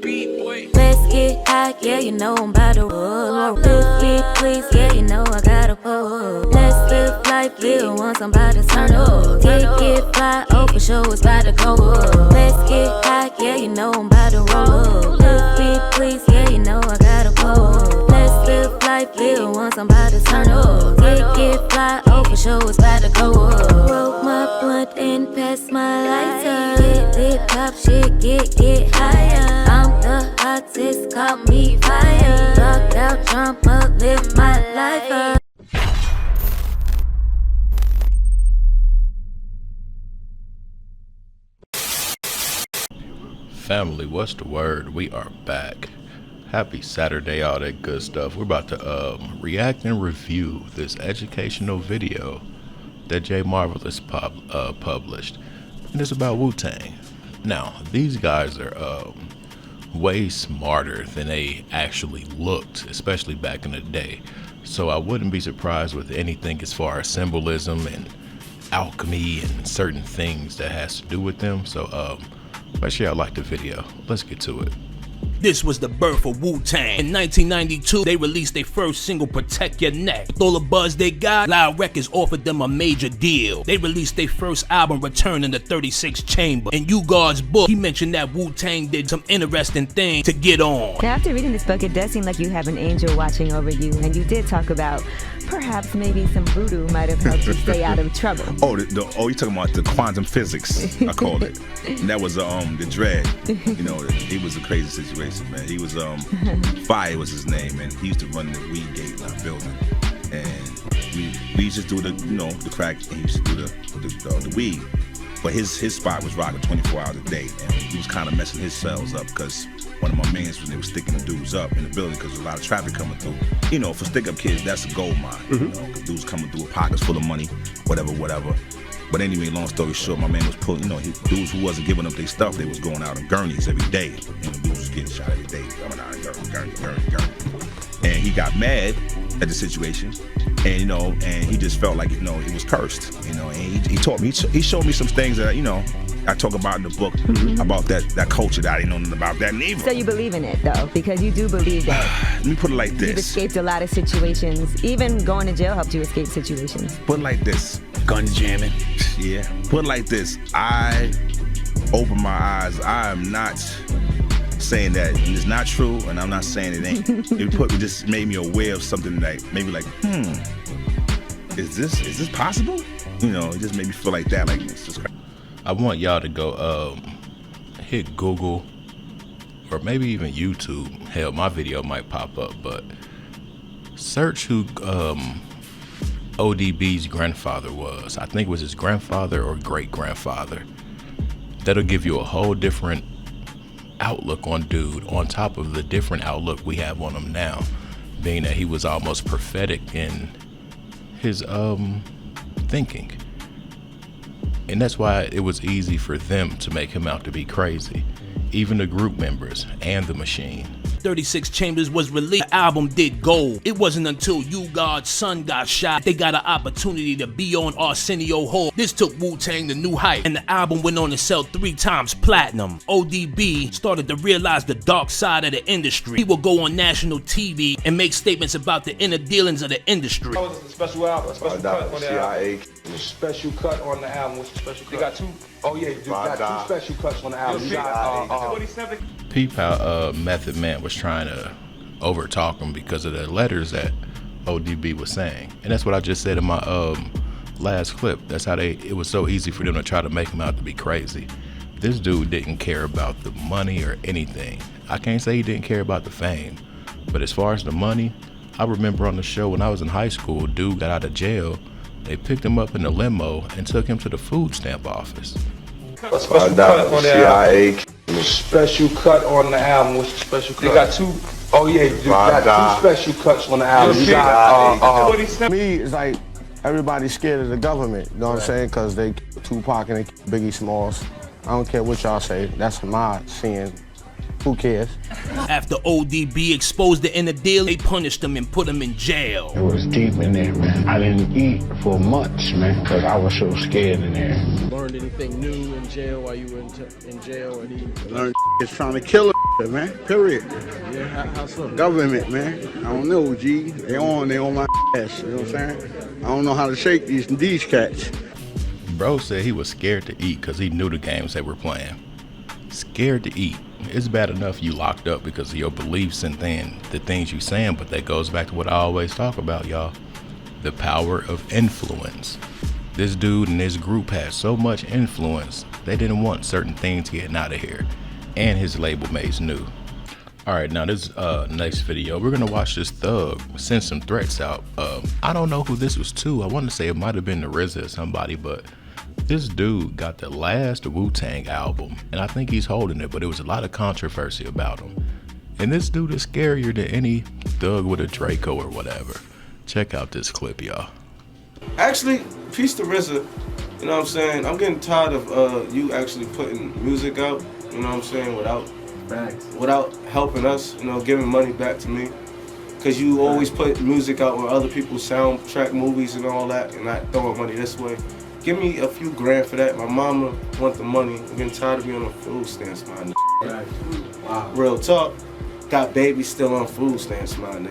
beat, boy. Let's get high, yeah, you know I'm about to roll. Let's get please, yeah, you know I gotta pull. Let's live life, live once, I'm about to turn up. Get fly, oh for sure, it's about to go up. Let's get high, yeah, you know I'm about to roll. Let's get please, yeah, you know I gotta pull. Let's live life, live once, I'm about to turn up. Get fly, oh for sure, it's about to go up. Roll my blunt and pass my lighter. Get lit, pop shit, get higher. I'm the hottest, call me fire. Rock out, jump up, live my life up. Family, what's the word? We are back. Happy Saturday, all that good stuff. We're about to react and review this educational video that J Marvelous published, and it's about Wu-Tang. Now, these guys are way smarter than they actually looked, especially back in the day. So I wouldn't be surprised with anything as far as symbolism and alchemy and certain things that has to do with them. So make sure y'all like the video. Let's get to it. This was the birth of Wu-Tang. In 1992, they released their first single, Protect Your Neck. With all the buzz they got, Loud Records offered them a major deal. They released their first album, Return in the 36 Chamber. In U-God's book, he mentioned that Wu-Tang did some interesting things to get on. Now, after reading this book, it does seem like you have an angel watching over you, and you did talk about perhaps maybe some voodoo might have helped you stay out of trouble. Oh, you're talking about the quantum physics, I called it. And that was the dread. You know, it was a crazy situation, man. He was Fire was his name, and he used to run the weed gate in our building. And we used to do the crack, and he used to do the weed. But his spot was rocking 24 hours a day, and he was kind of messing his cells up because one of my mans, when they were sticking the dudes up in the building because there's a lot of traffic coming through. You know, for stick-up kids, that's a gold mine. You know, dudes coming through with pockets full of money, whatever. But anyway, long story short, my man was pulling, dudes who wasn't giving up their stuff, they was going out in gurneys every day. Dudes was getting shot every day, coming out in gurney. And he got mad at the situation, and and he just felt like it was cursed. And he taught me, he showed me some things that I talk about in the book about that culture that I didn't know nothing about that neither. So you believe in it though, because you do believe that. Let me put it like this. You've escaped a lot of situations. Even going to jail helped you escape situations. Put it like this. Gun jamming. Yeah. Put it like this. I open my eyes. I am not saying that it's not true, and I'm not saying it ain't. It just made me aware of something that maybe like, is this possible? It just made me feel like that. Like, it's just crazy. I want y'all to go hit Google or maybe even YouTube. Hell, my video might pop up, but search who ODB's grandfather was. I think it was his grandfather or great-grandfather. That'll give you a whole different outlook on dude, on top of the different outlook we have on him now, being that he was almost prophetic in his thinking. And that's why it was easy for them to make him out to be crazy, even the group members and the machine. 36 Chambers was released. The album did gold. It wasn't until U-God's son got shot they got an opportunity to be on Arsenio Hall. This took Wu-Tang to new height, and the album went on to sell 3 times platinum. ODB started to realize the dark side of the industry. He would go on national TV and make statements about the inner dealings of the industry. That was a special album, a special cut on the album. Special cut on the album. What's the special cut? They got 2. Oh yeah, you got 2 special cuts on the album. You got Peep how Method Man was trying to overtalk him because of the letters that ODB was saying, and that's what I just said in my last clip. That's how it was so easy for them to try to make him out to be crazy. This dude didn't care about the money or anything. I can't say he didn't care about the fame, but as far as the money, I remember on the show when I was in high school, dude got out of jail. They picked him up in a limo and took him to the food stamp office. A special cut on the album. Special cut on the album. What's the special cut? They got 2. Oh yeah, you got 2 special cuts on the album. You got me, it's like everybody's scared of the government. You know what I'm saying? Because they Tupac and they Biggie Smalls. I don't care what y'all say. That's my seeing. Who cares? After ODB exposed the inner deal, they punished him and put him in jail. It was deep in there, man. I didn't eat for months, man, because I was so scared in there. Learned anything new in jail while you were in jail? Or learned it's trying to kill her. man. Period. Yeah, how so? Government, man. I don't know, G. They on my ass. You know what I'm saying? I don't know how to shake these cats. Bro said he was scared to eat because he knew the games they were playing. Scared to eat. It's bad enough you locked up because of your beliefs and then the things you saying, but that goes back to what I always talk about, y'all. The power of influence. This dude and this group had so much influence, they didn't want certain things getting out of here. And his label mates knew. Alright, now this next video, we're gonna watch this thug send some threats out. I don't know who this was to. I want to say it might have been the RZA or somebody, but this dude got the last Wu-Tang album, and I think he's holding it, but it was a lot of controversy about him. And this dude is scarier than any thug with a Draco or whatever. Check out this clip, y'all. Actually, peace to RZA. You know what I'm saying? I'm getting tired of you actually putting music out, you know what I'm saying, without helping us, you know, giving money back to me. Because you always put music out where other people soundtrack movies and all that, and not throwing money this way. Give me a few grand for that. My mama want the money. I'm getting tired of being on food stamps, my nigga. Wow. Real talk. Got babies still on food stamps, my nigga.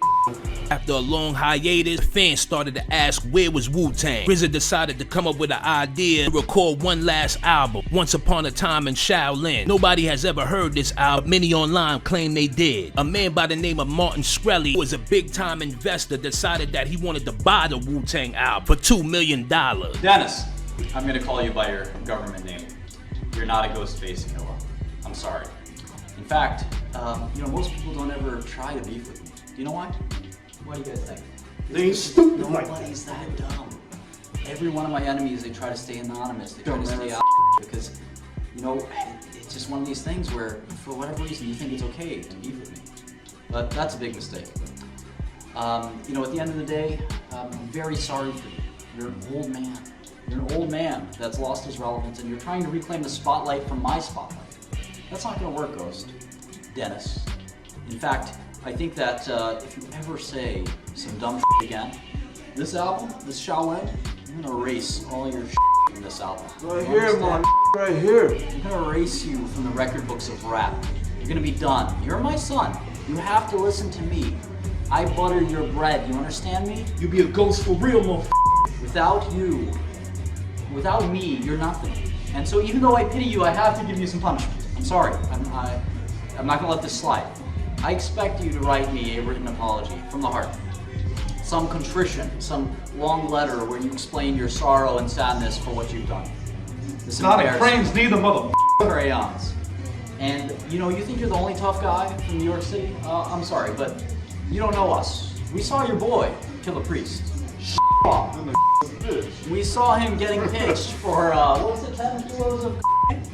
After a long hiatus, fans started to ask where was Wu-Tang. RZA decided to come up with an idea to record one last album, Once Upon a Time in Shaolin. Nobody has ever heard this album. Many online claim they did. A man by the name of Martin Shkreli, who was a big-time investor, decided that he wanted to buy the Wu-Tang album for $2 million. Dennis, I'm gonna call you by your government name. You're not a ghost-faced killer. I'm sorry. In fact, you know, most people don't ever try to beef with me. Do you know why? What do you guys think? They ain't stupid. Nobody's that dumb. Every one of my enemies, they try to stay anonymous. They try to stay out because, you know, it's just one of these things where, for whatever reason, you think it's okay to beef with me. But that's a big mistake. You know, at the end of the day, I'm very sorry for you. You're an old man. You're an old man that's lost his relevance, and you're trying to reclaim the spotlight from my spotlight. That's not gonna work, Ghost. Dennis. In fact, I think that if you ever say some dumb shit again, this album, this Shaolin, I'm gonna erase all your shit from this album. Right here, man. Right here. I'm gonna erase you from the record books of rap. You're gonna be done. You're my son. You have to listen to me. I butter your bread. You understand me? You be a ghost for real, motherfucker. Without you, without me, you're nothing. And so even though I pity you, I have to give you some punishment. I'm sorry. I'm not gonna let this slide. I expect you to write me a written apology from the heart. Some contrition, some long letter where you explain your sorrow and sadness for what you've done. This not a frames neither, mother. Crayons. And you know, you think you're the only tough guy from New York City? I'm sorry, but you don't know us. We saw your boy kill a priest. We saw him getting pitched for what was it, 10 kilos of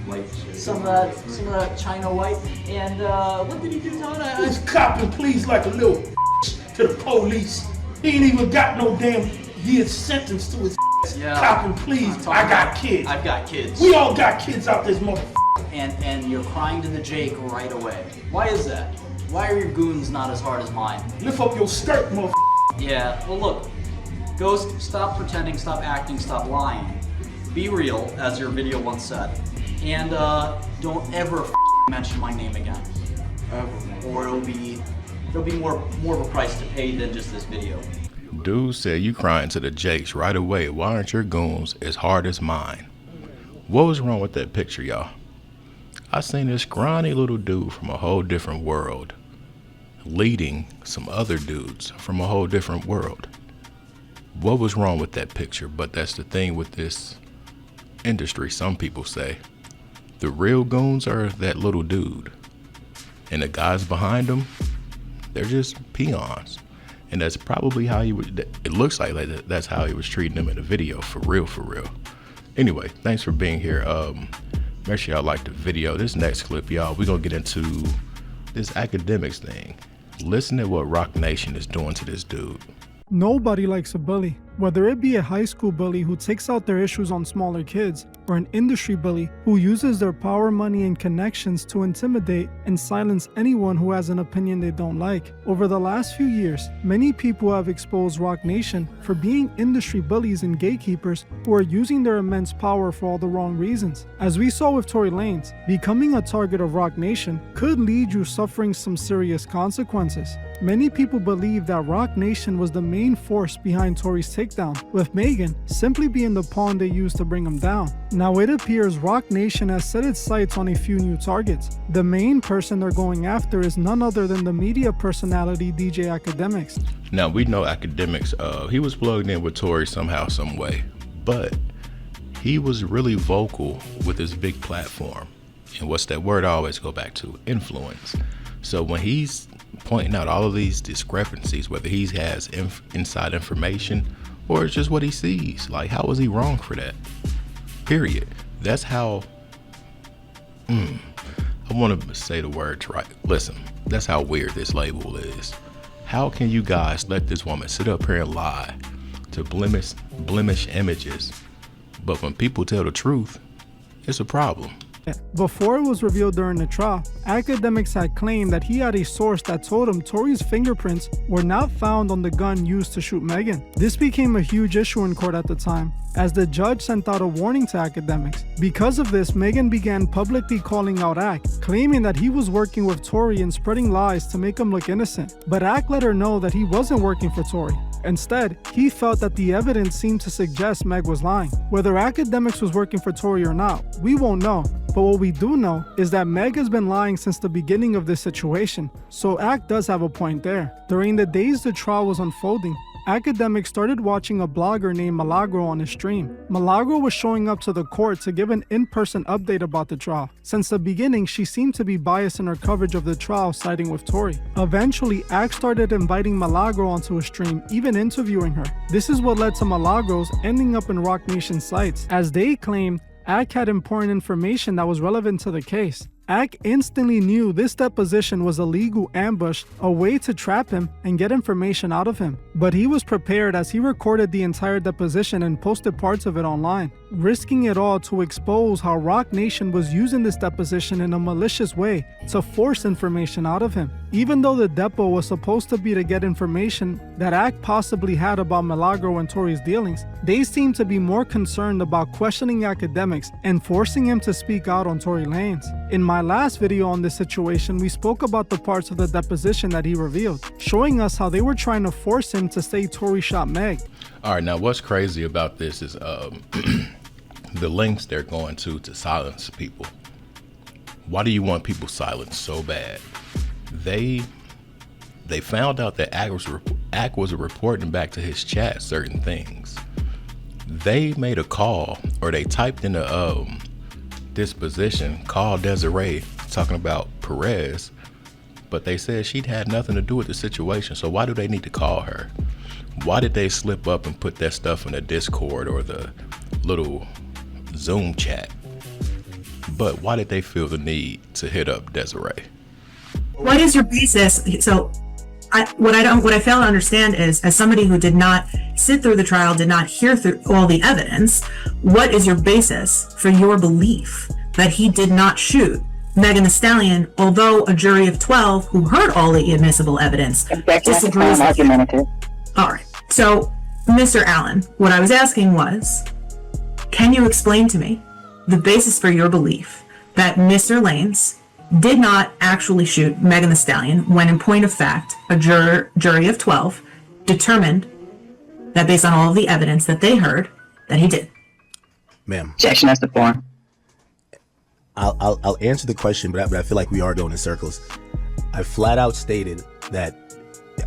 like some of that China white, and what did he do, Todd? He's copping pleas like a little to the police. He ain't even got no damn year sentence to his copping pleas. I got kids. I've got kids. We all got kids out this motherfucker. And you're crying to the Jake right away. Why is that? Why are your goons not as hard as mine? Lift up your skirt, motherfucker. Yeah, well look, Ghost, stop pretending, stop acting, stop lying. Be real, as your video once said. And don't ever mention my name again. Ever. Or there'll be more of a price to pay than just this video. Dude said you crying to the Jakes right away. Why aren't your goons as hard as mine? What was wrong with that picture, y'all? I seen this scrawny little dude from a whole different world leading some other dudes from a whole different world. What was wrong with that picture? But that's the thing with this industry, some people say. The real goons are that little dude. And the guys behind them, they're just peons. And that's probably how it looks like that's how he was treating them in the video, for real, for real. Anyway, thanks for being here. Make sure y'all like the video. This next clip, y'all, we're gonna get into this Akademiks thing. Listen to what Rock Nation is doing to this dude. Nobody likes a bully. Whether it be a high school bully who takes out their issues on smaller kids, or an industry bully who uses their power, money, and connections to intimidate and silence anyone who has an opinion they don't like. Over the last few years, many people have exposed Roc Nation for being industry bullies and gatekeepers who are using their immense power for all the wrong reasons. As we saw with Tory Lanez, becoming a target of Roc Nation could lead you suffering some serious consequences. Many people believe that Roc Nation was the main force behind Tory's takedown, with Megan simply being the pawn they used to bring him down. Now it appears Roc Nation has set its sights on a few new targets. The main person they're going after is none other than the media personality DJ Akademiks. Now we know Akademiks, he was plugged in with Tory somehow, some way, but he was really vocal with his big platform. And what's that word I always go back to? Influence. So when he's pointing out all of these discrepancies, whether he has inside information or it's just what he sees, like how is he wrong for that? Period. That's how, I want to say the words right. Listen, that's how weird this label is. How can you guys let this woman sit up here and lie to blemish images, but when people tell the truth, it's a problem? Before it was revealed during the trial, Akademiks had claimed that he had a source that told him Tory's fingerprints were not found on the gun used to shoot Megan. This became a huge issue in court at the time, as the judge sent out a warning to Akademiks. Because of this, Megan began publicly calling out Ak, claiming that he was working with Tory and spreading lies to make him look innocent. But Ak let her know that he wasn't working for Tory. Instead, he felt that the evidence seemed to suggest Meg was lying. Whether Akademiks was working for Tory or not, we won't know. But what we do know is that Meg has been lying since the beginning of this situation, so Ak does have a point there. During the days the trial was unfolding, Akademiks started watching a blogger named Milagro on his stream. Milagro was showing up to the court to give an in-person update about the trial. Since the beginning, she seemed to be biased in her coverage of the trial, siding with Tory. Eventually, Ak started inviting Milagro onto his stream, even interviewing her. This is what led to Milagros ending up in Roc Nation sites, as they claimed Ak had important information that was relevant to the case. Ak instantly knew this deposition was a legal ambush, a way to trap him and get information out of him. But he was prepared, as he recorded the entire deposition and posted parts of it online, risking it all to expose how Roc Nation was using this deposition in a malicious way to force information out of him. Even though the depo was supposed to be to get information that Ak possibly had about Milagro and Tory's dealings, they seemed to be more concerned about questioning Akademiks and forcing him to speak out on Tory Lanez. In my last video on this situation, we spoke about the parts of the deposition that he revealed, showing us how they were trying to force him to say Tory shot Meg. All right, now what's crazy about this is the lengths they're going to silence people. Why do you want people silenced so bad? They found out that Ak was reporting back to his chat certain things. They made a call, or they typed in a disposition, called Desiree talking about Perez, but they said she'd had nothing to do with the situation. So why do they need to call her? Why did they slip up and put that stuff in the Discord or the little Zoom chat? But why did they feel the need to hit up Desiree? What is your basis? So what I fail to understand is, as somebody who did not sit through the trial, did not hear through all the evidence, what is your basis for your belief that he did not shoot Megan Thee Stallion, although a jury of 12 who heard all the admissible evidence disagrees with you? All right. So, Mr. Allen, what I was asking was, can you explain to me the basis for your belief that Mr. Lanez did not actually shoot Megan Thee Stallion when, in point of fact, a jury of 12 determined that, based on all of the evidence that they heard, that he did? Ma'am. Objection as to form. I'll answer the question, but I feel like we are going in circles. I flat out stated that,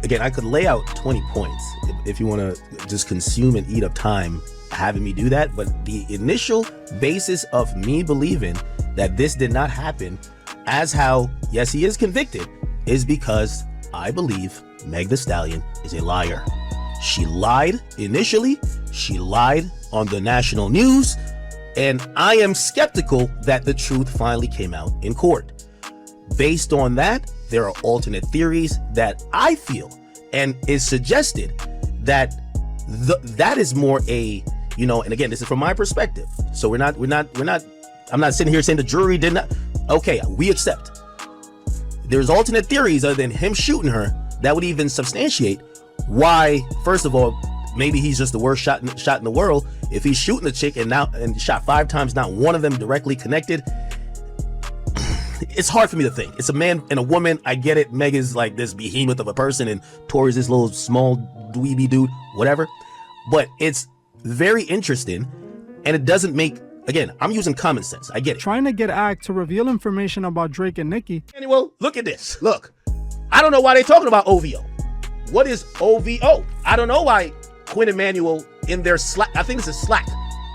again, I could lay out 20 points if you want to just consume and eat up time having me do that, but the initial basis of me believing that this did not happen, as how, yes, he is convicted, is because I believe Meg Thee Stallion is a liar. She lied initially, she lied on the national news, and I am skeptical that the truth finally came out in court. Based on that, there are alternate theories that I feel and is suggested that that is more a, and again, this is from my perspective. So we're not, I'm not sitting here saying the jury did not. Okay, we accept. There's alternate theories other than him shooting her that would even substantiate why, first of all, maybe he's just the worst shot in the world. If he's shooting the chick and shot 5 times, not one of them directly connected. It's hard for me to think. It's a man and a woman. I get it. Meg is like this behemoth of a person and Tori's this little small dweeby dude, whatever. But it's very interesting, and it doesn't make, again, I'm using common sense. I get it. Trying to get Act to reveal information about Drake and Nicki. Anyway, look at this. Look, I don't know why they're talking about OVO. What is OVO? I don't know why Quinn Emanuel in their Slack, I think this is Slack,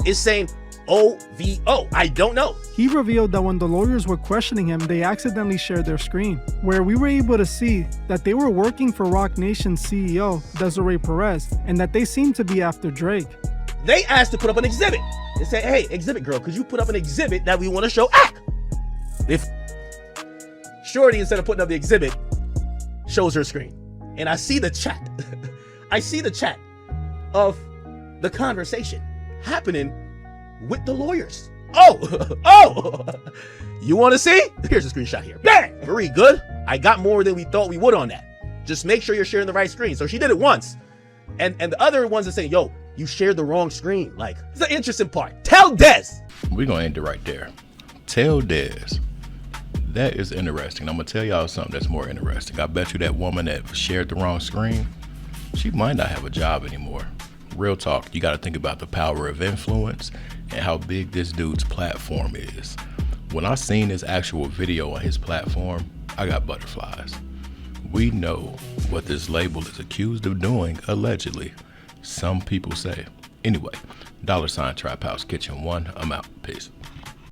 is saying OVO. I don't know. He revealed that when the lawyers were questioning him, they accidentally shared their screen, where we were able to see that they were working for Roc Nation's CEO, Desiree Perez, and that they seemed to be after Drake. They asked to put up an exhibit. They said, hey, exhibit girl, could you put up an exhibit that we want to show Act? If Shorty, instead of putting up the exhibit, shows her screen. And I see the chat. I see the chat of the conversation happening with the lawyers. Oh, you want to see? Here's a screenshot here. Bang! Very good. I got more than we thought we would on that. Just make sure you're sharing the right screen. So she did it once. And the other ones are saying, yo, you shared the wrong screen. Like, it's the interesting part. Tell Dez. We're going to end it right there. Tell Dez. That is interesting. I'm going to tell y'all something that's more interesting. I bet you that woman that shared the wrong screen, she might not have a job anymore. Real talk, you got to think about the power of influence and how big this dude's platform is. When I seen this actual video on his platform, I got butterflies. We know what this label is accused of doing, allegedly. Some people say. Anyway, $Trap House Kitchen 1, I'm out. Peace.